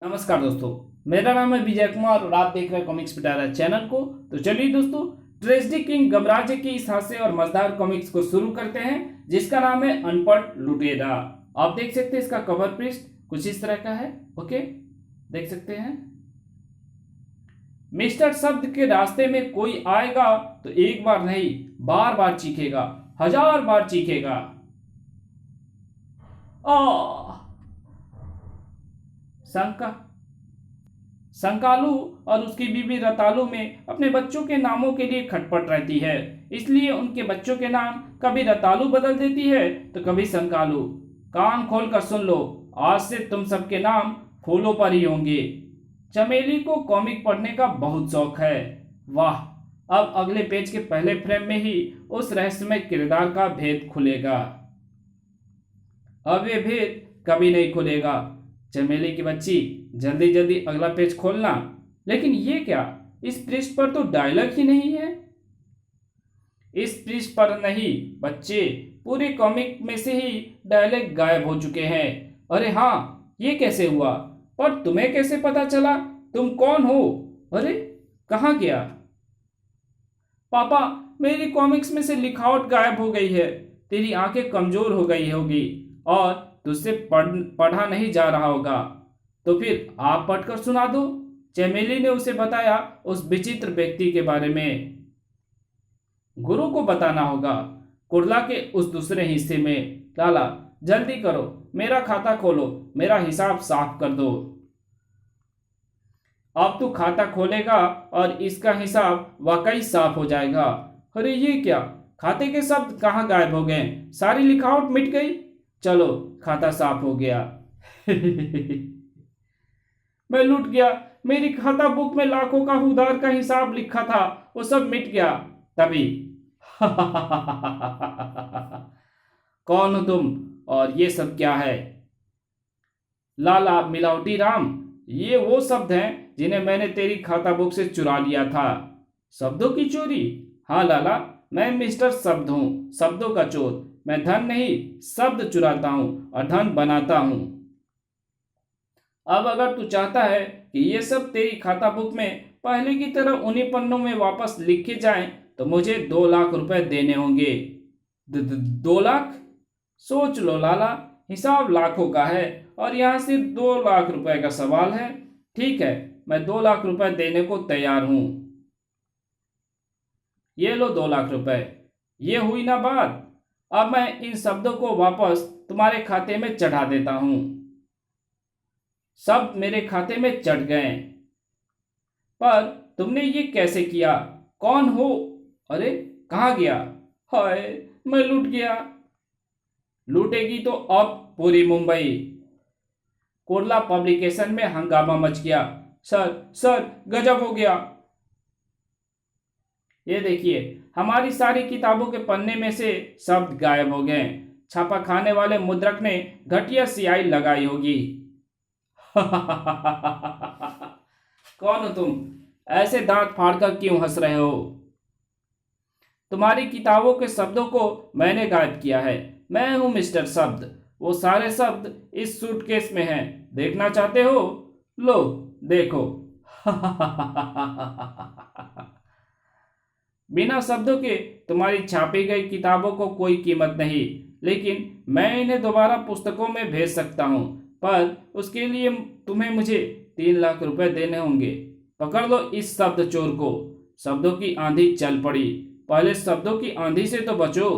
नमस्कार दोस्तों। मेरा नाम है विजय कुमार और आप देख रहे हैं कॉमिक्स पिटारा चैनल को। तो चलिए दोस्तों, ट्रेजेडी किंग गमराजे की इस हास्य और मजेदार कॉमिक्स को शुरू करते हैं, जिसका नाम है अनपढ़ लुटेरा। आप देख सकते हैं इसका कवर पृष्ठ कुछ इस तरह का है। ओके, देख सकते हैं। मिस्टर शब्द के रास्ते में कोई आएगा तो एक बार नहीं, बार बार चीखेगा, 1000 बार चीखेगा। आ शंका शंकालू और उसकी बीवी रतालू में अपने बच्चों के नामों के लिए खटपट रहती है, इसलिए उनके बच्चों के नाम कभी रतालू बदल देती है तो कभी शंकालू। कान खोल कर सुन लो, आज से तुम सबके नाम फूलों पर ही होंगे। चमेली को कॉमिक पढ़ने का बहुत शौक है। वाह, अब अगले पेज के पहले फ्रेम में ही उस रहस्यमय किरदार का भेद खुलेगा। अब ये भेद कभी नहीं खुलेगा। चमेली की बच्ची, जल्दी जल्दी अगला पेज खोलना। लेकिन ये क्या, इस पृष्ठ पर तो डायलॉग ही नहीं है। इस पृष्ठ पर नहीं बच्चे, पूरे कॉमिक में से ही डायलॉग गायब हो चुके हैं। अरे हाँ, ये कैसे हुआ? पर तुम्हें कैसे पता चला? तुम कौन हो? अरे कहाँ गया? पापा, मेरी कॉमिक्स में से लिखावट गायब हो गई है। तेरी आंखें कमजोर हो गई होगी और तुझसे पढ़ा नहीं जा रहा होगा, तो फिर आप पढ़कर सुना दो। चमेली ने उसे बताया उस विचित्र व्यक्ति के बारे में। गुरु को बताना होगा, कुरला के उस दूसरे हिस्से में। लाला, जल्दी करो, मेरा खाता खोलो, मेरा हिसाब साफ कर दो। अब तू खाता खोलेगा और इसका हिसाब वाकई साफ हो जाएगा। अरे ये क्या, खाते के शब्द कहाँ गायब हो गए? सारी लिखावट मिट गई। चलो, खाता साफ हो गया। मैं लूट गया। मेरी खाता बुक में लाखों का उधार का हिसाब लिखा था, वो सब मिट गया। तभी कौन हो तुम और ये सब क्या है? लाला मिलावटी राम, ये वो शब्द हैं जिन्हें मैंने तेरी खाता बुक से चुरा लिया था। शब्दों की चोरी? हाँ लाला, मैं मिस्टर शब्द हूँ, शब्दों का चोर। मैं धन नहीं, शब्द चुराता हूँ और धन बनाता हूँ। अब अगर तू चाहता है कि ये सब तेरी खाता बुक में पहले की तरह उन्हीं पन्नों में वापस लिखे जाएं, तो मुझे 2 लाख रुपए देने होंगे। 2 लाख? सोच लो लाला, हिसाब लाखों का है और यहाँ सिर्फ 2 लाख रुपए का सवाल है। ठीक है, मैं 2 लाख रुपए देने को तैयार हूं। ये लो 2 लाख रुपए। ये हुई ना बात। अब मैं इन शब्दों को वापस तुम्हारे खाते में चढ़ा देता हूं। शब्द मेरे खाते में चढ़ गए। पर तुमने ये कैसे किया? कौन हो? अरे कहाँ गया? हाय, मैं लूट गया। लूटेगी तो अब पूरी मुंबई। कुरला पब्लिकेशन में हंगामा मच गया। सर सर, गजब हो गया। ये देखिए, हमारी सारी किताबों के पन्ने में से शब्द गायब हो गए। छापा खाने वाले मुद्रक ने घटिया सियाही लगाई होगी। कौन हो तुम? ऐसे दांत फाड़कर क्यों हंस रहे हो? तुम्हारी किताबों के शब्दों को मैंने गायब किया है। मैं हूं मिस्टर शब्द। वो सारे शब्द इस सूटकेस में हैं। देखना चाहते हो? लो देखो। बिना शब्दों के तुम्हारी छापी गई किताबों को कोई कीमत नहीं, लेकिन मैं इन्हें दोबारा पुस्तकों में भेज सकता हूं। पर उसके लिए तुम्हें मुझे 3 लाख रुपए देने होंगे। पकड़ लो इस शब्द चोर को। शब्दों की आंधी चल पड़ी। पहले शब्दों की आंधी से तो बचो।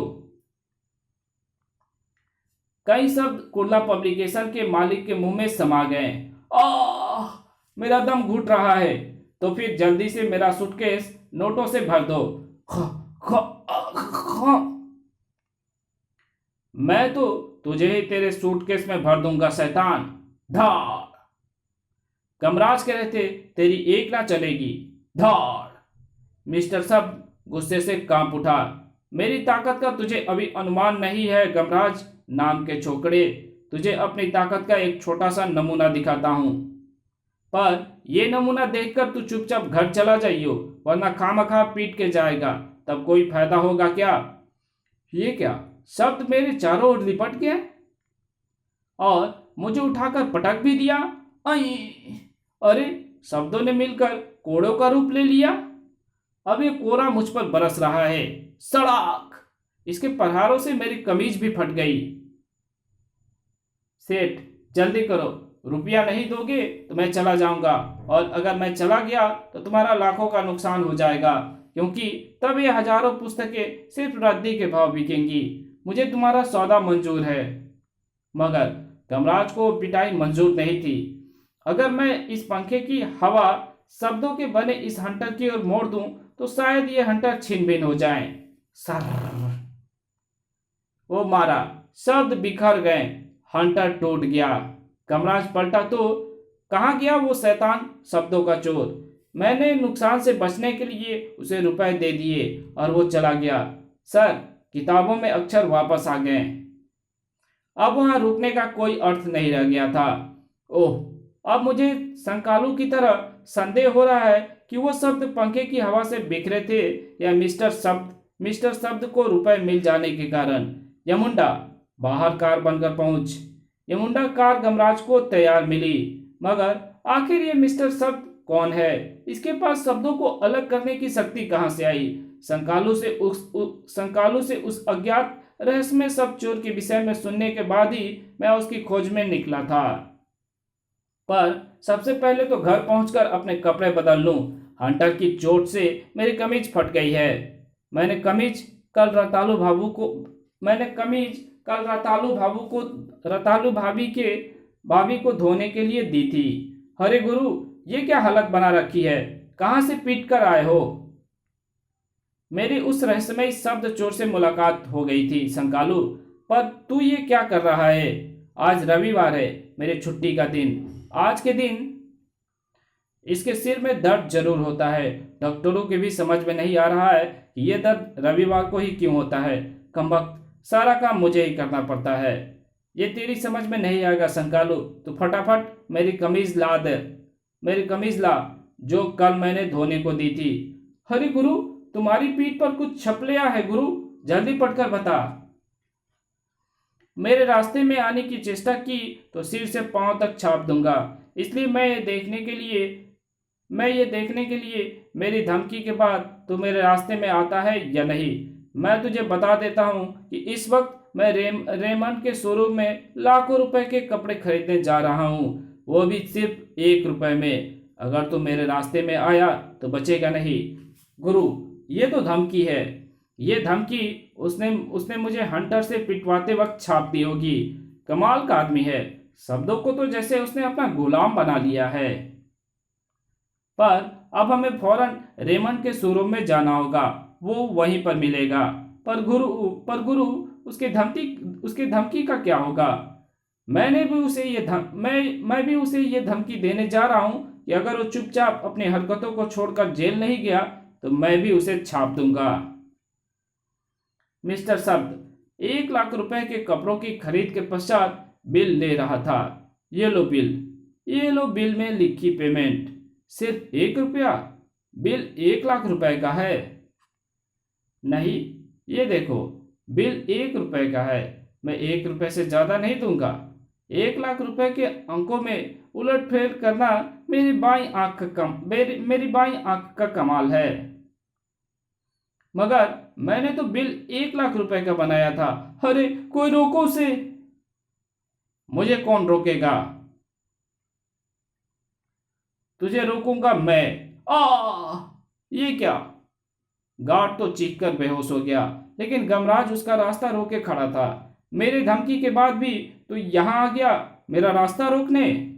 कई शब्द कुर्ला पब्लिकेशन के मालिक के मुंह में समा गए। आह, मेरा दम घुट रहा है। तो फिर जल्दी से मेरा सूटकेस नोटों से भर दो। ख, ख, ख, मैं तो तुझे ही तेरे सूटकेस में भर दूंगा शैतान। धाड़। कमराज कह रहे थे तेरी एक ना चलेगी। धाड़। मिस्टर सब गुस्से से कांप उठा। मेरी ताकत का तुझे अभी अनुमान नहीं है गमराज नाम के छोकरे। तुझे अपनी ताकत का एक छोटा सा नमूना दिखाता हूं। पर यह नमूना देखकर तू चुपचाप घर चला जाइयो, वरना खामखा पीट के जाएगा। तब कोई फायदा होगा क्या? ये क्या, शब्द मेरे चारों ओर लिपट गया और मुझे उठाकर पटक भी दिया। आई। अरे, शब्दों ने मिलकर कोड़ों का रूप ले लिया। अब ये कोरा मुझ पर बरस रहा है। सड़ाक! इसके प्रहारों से मेरी कमीज भी फट गई। सेठ, जल्दी करो, रुपया नहीं दोगे तो मैं चला जाऊंगा, और अगर मैं चला गया तो तुम्हारा लाखों का नुकसान हो जाएगा, क्योंकि तब ये हजारों पुस्तकें सिर्फ रद्दी के भाव बिकेंगी। मुझे तुम्हारा सौदा मंजूर है। मगर धर्मराज को पिटाई मंजूर नहीं थी। अगर मैं इस पंखे की हवा शब्दों के बने इस हंटर की ओर मोड़ दूं तो शायद ये हंटर छिन भिन हो जाए। सर, वो मारा, शब्द बिखर गए, हंटर टूट गया। कमराज पलटा तो कहाँ गया वो शैतान शब्दों का चोर। मैंने नुकसान से बचने के लिए उसे रुपए दे दिए और वो चला गया। सर, किताबों में अक्षर वापस आ गए। अब वहां रुकने का कोई अर्थ नहीं रह गया था। ओह, अब मुझे संकालू की तरह संदेह हो रहा है कि वो शब्द पंखे की हवा से बिखरे थे या मिस्टर शब्द को रुपए मिल जाने के कारण। यमुंडा, बाहर कार बनकर पहुंच। यमुंडा कार गमराज को तैयार मिली। मगर आखिर ये मिस्टर शब्द कौन है? इसके पास शब्दों को अलग करने की शक्ति कहां से आई? संकालू से उस अज्ञात रहस्यमय शब्द चोर के विषय में सुनने के बाद ही मैं उसकी खोज में निकला था। पर सबसे पहले तो घर पहुंचकर अपने कपड़े बदल लूं। हंटर की चोट से मेरी कमीज फट गई है। मैंने कमीज कल रतालू भाभी को धोने के लिए दी थी। अरे गुरु, ये क्या हालत बना रखी है? कहां से पीट कर आए हो? मेरी उस रहस्यमय शब्द चोर से मुलाकात हो गई थी संकालू। पर तू ये क्या कर रहा है? आज रविवार है, मेरे छुट्टी का दिन। आज के दिन इसके सिर में दर्द जरूर होता है। डॉक्टरों के भी समझ में नहीं आ रहा है कि यह दर्द रविवार को ही क्यों होता है। कमबख्त, सारा काम मुझे ही करना पड़ता है। ये तेरी समझ में नहीं आएगा संकालू। तो फटाफट मेरी कमीज ला जो कल मैंने धोने को दी थी। हरि गुरु, तुम्हारी पीठ पर कुछ छपलिया है गुरु, जल्दी पढ़कर बता। मेरे रास्ते में आने की चेष्टा की तो सिर से पांव तक छाप दूंगा। इसलिए मैं ये देखने के लिए मेरी धमकी के बाद तू मेरे रास्ते में आता है या नहीं। मैं तुझे बता देता हूं कि इस वक्त मैं रेमंड के शोरूम में लाखों रुपए के कपड़े खरीदने जा रहा हूं, वो भी सिर्फ 1 रुपए में। अगर तू मेरे रास्ते में आया तो बचेगा नहीं। गुरु, ये तो धमकी है। ये धमकी उसने मुझे हंटर से पिटवाते वक्त छाप दी होगी। कमाल का आदमी है। शब्दों को तो जैसे उसने अपना गुलाम बना लिया है। पर अब हमें फौरन रेमंड के शोरूम में जाना होगा, वो वहीं पर मिलेगा। पर गुरु, उसके धमकी का क्या होगा? मैं भी उसे ये धमकी देने जा रहा हूं कि अगर वो चुपचाप अपनी हरकतों को छोड़कर जेल नहीं गया तो मैं भी उसे छाप दूंगा। मिस्टर शब्द 1 लाख रुपए के कपड़ों की खरीद के पश्चात बिल ले रहा था। ये लो बिल में लिखी पेमेंट। सिर्फ 1 रुपया? बिल 1 लाख रुपए का है। नहीं, ये देखो, बिल 1 रुपए का है। मैं 1 रुपए से ज्यादा नहीं दूंगा। 1 लाख रुपए के अंकों में उलटफेर करना मेरी बाईं आंख का कमाल है। मगर मैंने तो बिल 1 लाख रुपए का बनाया था। अरे कोई रोको उसे। मुझे कौन रोकेगा? तुझे रोकूंगा मैं। ये क्या? गार्ड तो चीखकर बेहोश हो गया, लेकिन गमराज उसका रास्ता रोके खड़ा था। मेरे धमकी के बाद भी तू यहां आ गया मेरा रास्ता रोकने?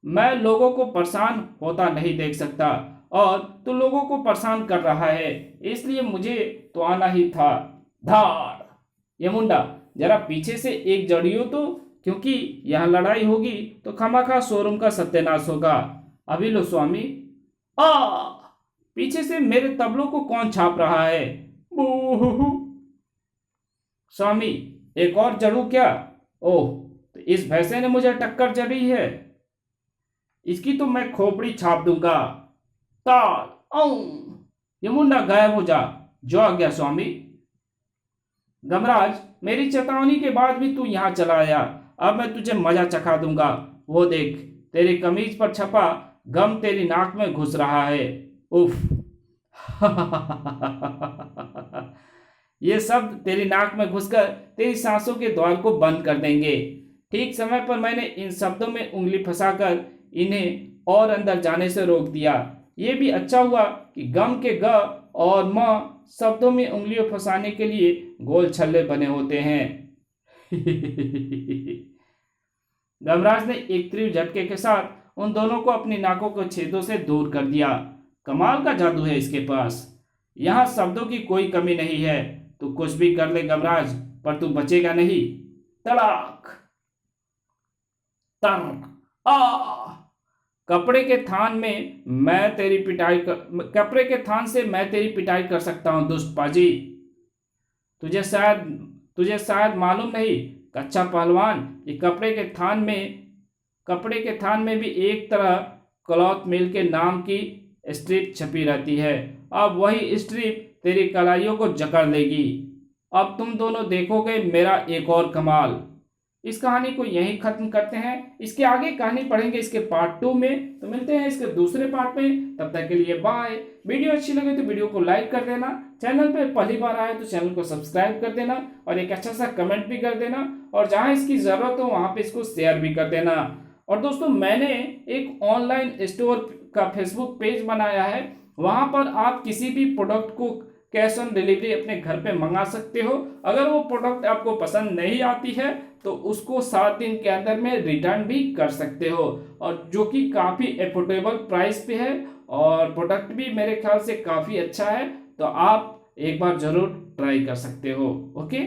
मैं लोगों को परेशान होता नहीं देख सकता, और तू लोगों को परेशान कर रहा है, इसलिए मुझे तो आना ही था। धाड़! ये मुंडा, जरा पीछे से एक जड़ियो तो, क्योंकि यहां लड़ाई होगी तो खामखा शोरूम का सत्यानाश होगा। अभी लो स्वामी। पीछे से मेरे तबलों को कौन छाप रहा है? स्वामी, एक और जड़ू क्या? ओह, तो इस भैंसे ने मुझे टक्कर जड़ी है। इसकी तो मैं खोपड़ी छाप दूंगा। ये मुंडा गायब हो जा। जो आ गया स्वामी। गमराज, मेरी चेतावनी के बाद भी तू यहां चला आया। अब मैं तुझे मजा चखा दूंगा। वो देख, तेरी कमीज पर छपा गम तेरी नाक में घुस रहा है। उफ। ये शब्द तेरी नाक में घुसकर तेरी सांसों के द्वार को बंद कर देंगे। ठीक समय पर मैंने इन शब्दों में उंगली फंसाकर इन्हें और अंदर जाने से रोक दिया। ये भी अच्छा हुआ कि गम के ग और म शब्दों में उंगलियों फंसाने के लिए गोल छल्ले बने होते हैं। धर्मराज ने एक तीव्र झटके के साथ उन दोनों को अपनी नाकों के छेदों से दूर कर दिया। कमाल का जादू है इसके पास, यहाँ शब्दों की कोई कमी नहीं है। तू कुछ भी कर ले गमराज, पर तू बचेगा नहीं। तड़ाक, तर, आ कपड़े के थान में मैं तेरी पिटाई कर कपड़े के थान से मैं तेरी पिटाई कर सकता हूं दुष्ट पाजी। तुझे शायद मालूम नहीं कच्चा पहलवान, ये कपड़े के थान में भी एक तरह क्लॉथ मिल के नाम की स्ट्रिप छपी रहती है। अब वही स्ट्रिप तेरी कलाइयों को जकड़ लेगी। अब तुम दोनों देखोगे मेरा एक और कमाल। इस कहानी को यहीं खत्म करते हैं। इसके आगे कहानी पढ़ेंगे इसके पार्ट 2 में। तो मिलते हैं इसके दूसरे पार्ट में, तब तक के लिए बाय। वीडियो अच्छी लगे तो वीडियो को लाइक कर देना, चैनल पे पहली बार आए तो चैनल को सब्सक्राइब कर देना और एक अच्छा सा कमेंट भी कर देना, और जहां इसकी जरूरत हो वहां पे इसको शेयर भी कर देना। और दोस्तों, मैंने एक ऑनलाइन स्टोर का फेसबुक पेज बनाया है, वहां पर आप किसी भी प्रोडक्ट को कैश ऑन डिलीवरी अपने घर पे मंगा सकते हो। अगर वो प्रोडक्ट आपको पसंद नहीं आती है तो उसको 7 दिन के अंदर में रिटर्न भी कर सकते हो, और जो कि काफ़ी एफोर्डेबल प्राइस पे है, और प्रोडक्ट भी मेरे ख्याल से काफ़ी अच्छा है। तो आप एक बार ज़रूर ट्राई कर सकते हो। ओके।